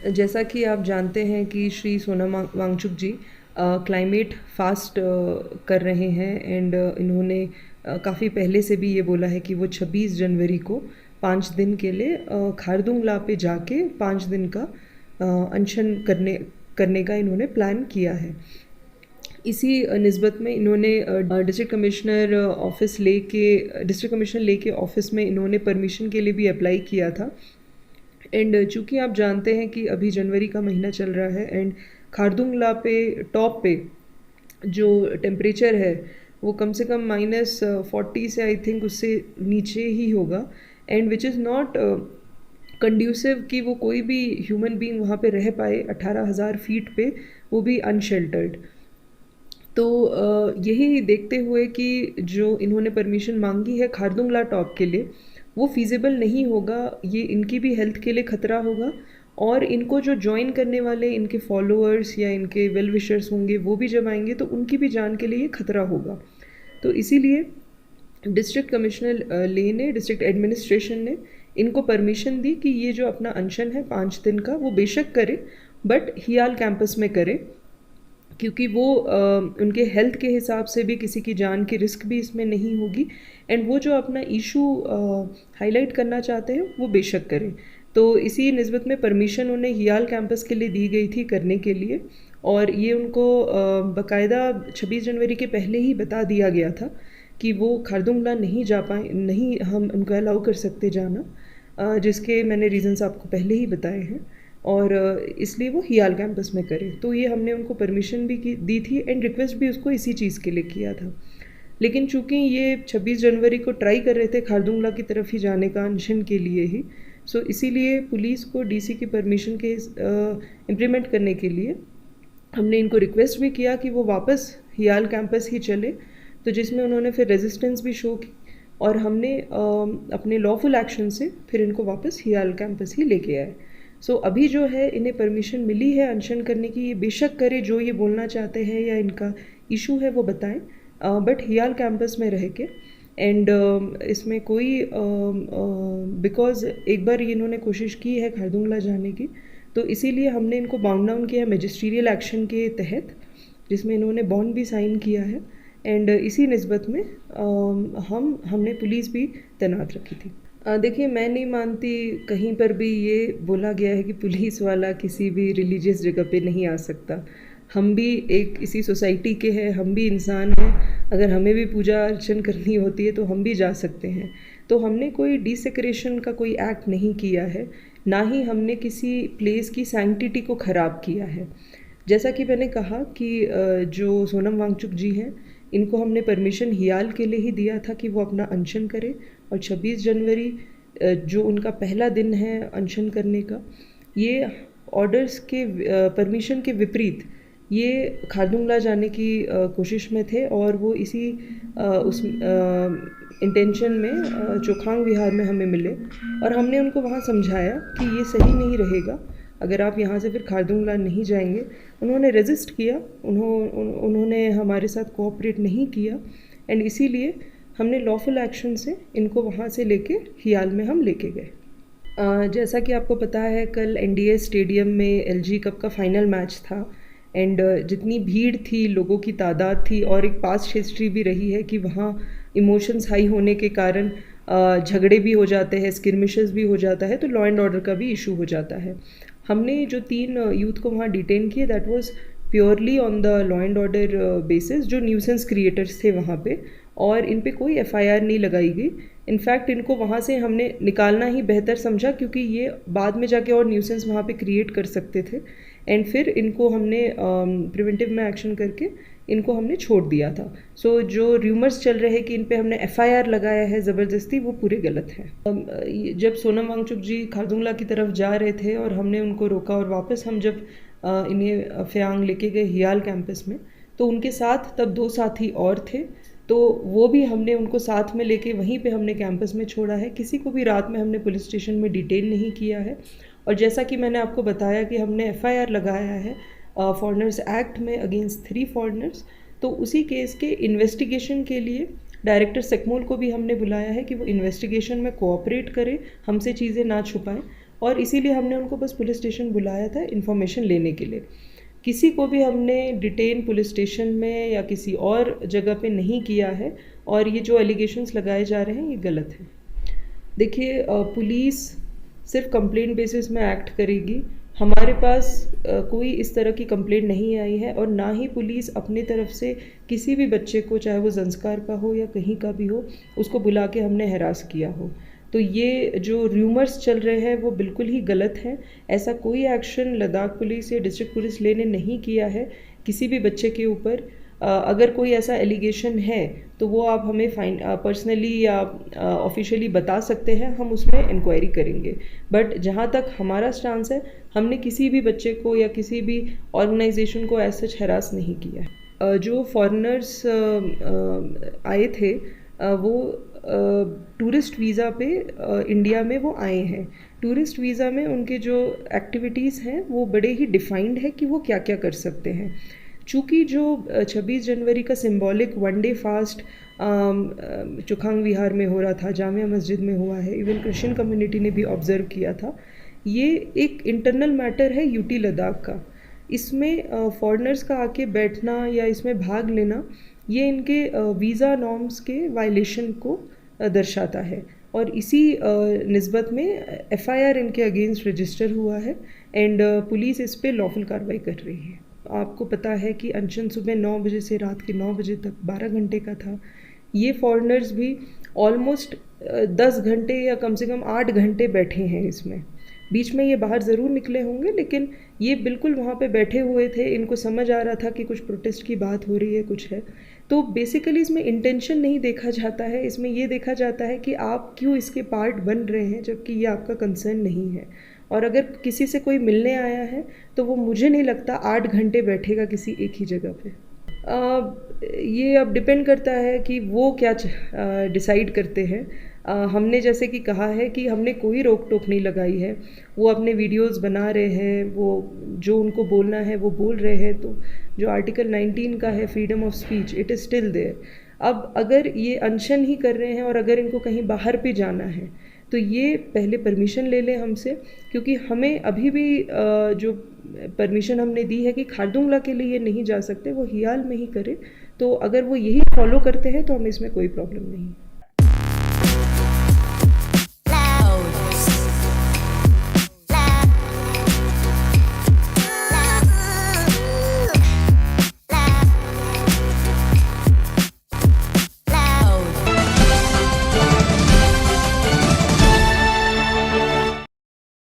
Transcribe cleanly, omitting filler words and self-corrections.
जैसा कि आप जानते हैं कि श्री सोनम वांगचुक जी क्लाइमेट फास्ट कर रहे हैं एंड इन्होंने काफ़ी पहले से भी ये बोला है कि वो 26 जनवरी को 5 दिन के लिए खारदुंगला पे जाके 5 दिन का अनशन करने का इन्होंने प्लान किया है। इसी निस्बत में इन्होंने डिस्ट्रिक्ट कमिश्नर लेके ऑफिस में इन्होंने परमिशन के लिए भी अप्लाई किया था। एंड चूँकि आप जानते हैं कि अभी जनवरी का महीना चल रहा है एंड खारदुंगला पे टॉप पे जो टेम्परेचर है वो कम से कम -40 से आई थिंक उससे नीचे ही होगा and which is not conducive कि वो कोई भी ह्यूमन बीइंग वहाँ पे रह पाए 18,000 फीट पे, वो भी अनशेल्टर्ड। तो यही देखते हुए कि जो इन्होंने परमिशन मांगी है खारदुंगला टॉप के लिए वो फ़ीज़िबल नहीं होगा, ये इनकी भी हेल्थ के लिए ख़तरा होगा और इनको जो जॉइन करने वाले इनके फॉलोअर्स या इनके वेल विशर्स होंगे वो भी जब आएंगे तो उनकी भी जान के लिए ये खतरा होगा। तो इसीलिए डिस्ट्रिक्ट एडमिनिस्ट्रेशन ने इनको परमिशन दी कि ये जो अपना अनशन है 5 दिन का वो बेशक करे बट हियाल कैंपस में करे, क्योंकि वो उनके हेल्थ के हिसाब से भी किसी की जान की रिस्क भी इसमें नहीं होगी एंड वो जो अपना इशू हाईलाइट करना चाहते हैं वो बेशक करें। तो इसी निस्बत में परमिशन उन्हें हियाल कैंपस के लिए दी गई थी करने के लिए और ये उनको बाकायदा 26 जनवरी के पहले ही बता दिया गया था कि वो खारदुंगला नहीं जा पाए, नहीं हम उनको अलाउ कर सकते जाना, जिसके मैंने रीज़न्स आपको पहले ही बताए हैं और इसलिए वो हियाल कैंपस में करे। तो ये हमने उनको परमिशन भी दी थी एंड रिक्वेस्ट भी उसको इसी चीज़ के लिए किया था। लेकिन चूँकि ये 26 जनवरी को ट्राई कर रहे थे खारदुंगला की तरफ ही जाने का अनशन के लिए ही, सो इसीलिए पुलिस को डीसी की परमिशन के इम्प्लीमेंट करने के लिए हमने इनको रिक्वेस्ट भी किया कि वो वापस हियाल कैंपस ही चले, तो जिसमें उन्होंने फिर रेजिस्टेंस भी शो की और हमने अपने लॉफुल एक्शन से फिर इनको वापस हियाल कैंपस ही लेके आए। सो अभी जो है इन्हें परमिशन मिली है अनशन करने की, ये बेशक करे जो ये बोलना चाहते हैं या इनका इशू है वो बताएं, बट हियाल कैंपस में रह के एंड इसमें कोई बिकॉज़ एक बार इन्होंने कोशिश की है खारदुंगला जाने की, तो इसीलिए हमने इनको बाउंड डाउन किया मैजिस्ट्रियल एक्शन के तहत, जिसमें इन्होंने बॉन्ड भी साइन किया है एंड इसी निस्बत में हमने पुलिस भी तैनात रखी थी। देखिए, मैं नहीं मानती कहीं पर भी ये बोला गया है कि पुलिस वाला किसी भी रिलीजियस जगह पे नहीं आ सकता। हम भी एक इसी सोसाइटी के हैं, हम भी इंसान हैं, अगर हमें भी पूजा अर्चन करनी होती है तो हम भी जा सकते हैं। तो हमने कोई डिसेक्रेशन का कोई एक्ट नहीं किया है, ना ही हमने किसी प्लेस की सैंक्टिटी को ख़राब किया है। जैसा कि मैंने कहा कि जो सोनम वांगचुक जी हैं, इनको हमने परमिशन हियाल के लिए ही दिया था कि वो अपना अनशन करें और 26 जनवरी जो उनका पहला दिन है अनशन करने का, ये ऑर्डर्स के परमिशन के विपरीत ये खारदुंगला जाने की कोशिश में थे और वो इसी उस इंटेंशन में चोखांग विहार में हमें मिले और हमने उनको वहाँ समझाया कि ये सही नहीं रहेगा, अगर आप यहाँ से फिर खारदुंगला नहीं जाएंगे। उन्होंने रेजिस्ट किया, उन्होंने हमारे साथ कोऑपरेट नहीं किया एंड इसीलिए हमने लॉफुल एक्शन से इनको वहाँ से लेके हियाल में हम लेके गए। जैसा कि आपको पता है कल एनडीए स्टेडियम में एलजी कप का फाइनल मैच था एंड जितनी भीड़ थी, लोगों की तादाद थी और एक पास्ट हिस्ट्री भी रही है कि वहाँ इमोशंस हाई होने के कारण झगड़े भी हो जाते हैं, स्किर्मिशेस भी हो जाता है, तो लॉ एंड ऑर्डर का भी इशू हो जाता है। हमने जो 3 यूथ को वहाँ डिटेन किए that was purely on the law and order basis, जो न्यूसेंस क्रिएटर्स थे वहाँ पे, और इन पे कोई एफआईआर नहीं लगाई गई। इनफैक्ट इनको वहाँ से हमने निकालना ही बेहतर समझा क्योंकि ये बाद में जाके और न्यूसेंस वहाँ पे क्रिएट कर सकते थे एंड फिर इनको हमने प्रिवेंटिव में एक्शन करके इनको हमने छोड़ दिया था। सो जो र्यूमर्स चल रहे हैं कि इन पे हमने एफआईआर लगाया है ज़बरदस्ती, वो पूरे गलत है। जब सोनम वांगचुक जी खारदुंगला की तरफ जा रहे थे और हमने उनको रोका और वापस हम जब इन्हें फ्यांग लेके गए हियाल कैंपस में, तो उनके साथ तब 2 साथी और थे, तो वो भी हमने उनको साथ में लेके वहीं पे हमने कैंपस में छोड़ा है। किसी को भी रात में हमने पुलिस स्टेशन में डिटेन नहीं किया है और जैसा कि मैंने आपको बताया कि हमने एफआईआर लगाया है फॉरेनर्स एक्ट में अगेंस्ट 3 फॉरेनर्स, तो उसी केस के इन्वेस्टिगेशन के लिए डायरेक्टर सेक्मोल को भी हमने बुलाया है कि वो इन्वेस्टिगेशन में कोऑपरेट करे, हमसे चीज़ें ना छुपाएं और इसीलिए हमने उनको बस पुलिस स्टेशन बुलाया था इन्फॉर्मेशन लेने के लिए। किसी को भी हमने डिटेन पुलिस स्टेशन में या किसी और जगह पे नहीं किया है, और ये जो एलिगेशंस लगाए जा रहे हैं ये गलत है। देखिए, पुलिस सिर्फ कंप्लेंट बेसिस में एक्ट करेगी। हमारे पास कोई इस तरह की कंप्लेंट नहीं आई है, और ना ही पुलिस अपनी तरफ से किसी भी बच्चे को, चाहे वो ज़ंस्कार का हो या कहीं का भी हो, उसको बुला के हमने हरास किया हो। तो ये जो र्यूमर्स चल रहे हैं वो बिल्कुल ही गलत हैं। ऐसा कोई एक्शन लद्दाख पुलिस या डिस्ट्रिक्ट पुलिस ने नहीं किया है किसी भी बच्चे के ऊपर। अगर कोई ऐसा एलिगेशन है तो वो आप हमें पर्सनली या ऑफिशियली बता सकते हैं, हम उसमें इंक्वायरी करेंगे। बट जहाँ तक हमारा स्टांस है, हमने किसी भी बच्चे को या किसी भी ऑर्गेनाइजेशन को एज सच हरास नहीं किया है। जो फॉरेनर्स आए थे, वो टूरिस्ट वीज़ा पे इंडिया में वो आए हैं। टूरिस्ट वीज़ा में उनके जो एक्टिविटीज़ हैं वो बड़े ही डिफाइंड है कि वो क्या क्या कर सकते हैं। चूँकि जो 26 जनवरी का सिंबॉलिक वन डे फास्ट चुखांग विहार में हो रहा था, जामिया मस्जिद में हुआ है, इवन क्रिश्चियन कम्युनिटी ने भी ऑब्ज़र्व किया था, ये एक इंटरनल मैटर है यूटी लद्दाख का। इसमें फॉरेनर्स का आके बैठना या इसमें भाग लेना, ये इनके वीज़ा नॉर्म्स के वायलेशन को दर्शाता है, और इसी निस्बत में एफआईआर इनके अगेंस्ट रजिस्टर हुआ है, एंड पुलिस इस पे लॉफुल कार्रवाई कर रही है। आपको पता है कि अनशन सुबह 9 बजे से रात के 9 बजे तक 12 घंटे का था। ये फॉरेनर्स भी ऑलमोस्ट 10 घंटे या कम से कम 8 घंटे बैठे हैं इसमें। बीच में ये बाहर ज़रूर निकले होंगे, लेकिन ये बिल्कुल वहाँ पे बैठे हुए थे। इनको समझ आ रहा था कि कुछ प्रोटेस्ट की बात हो रही है, कुछ है। तो बेसिकली इसमें इंटेंशन नहीं देखा जाता है, इसमें ये देखा जाता है कि आप क्यों इसके पार्ट बन रहे हैं, जबकि ये आपका कंसर्न नहीं है। और अगर किसी से कोई मिलने आया है तो वो मुझे नहीं लगता 8 घंटे बैठेगा किसी एक ही जगह पे। ये अब डिपेंड करता है कि वो क्या डिसाइड करते हैं। हमने जैसे कि कहा है कि हमने कोई रोक टोक नहीं लगाई है। वो अपने वीडियोस बना रहे हैं, वो जो उनको बोलना है वो बोल रहे हैं। तो जो आर्टिकल 19 का है, freedom of speech, it is still there. अब अगर ये अनशन ही कर रहे हैं और अगर इनको कहीं बाहर पे जाना है तो ये पहले परमिशन ले लें हमसे, क्योंकि हमें अभी भी जो परमिशन हमने दी है कि खारदुंगला के लिए ये नहीं जा सकते, वो हियाल में ही करें। तो अगर वो यही फॉलो करते हैं तो हमें इसमें कोई प्रॉब्लम नहीं।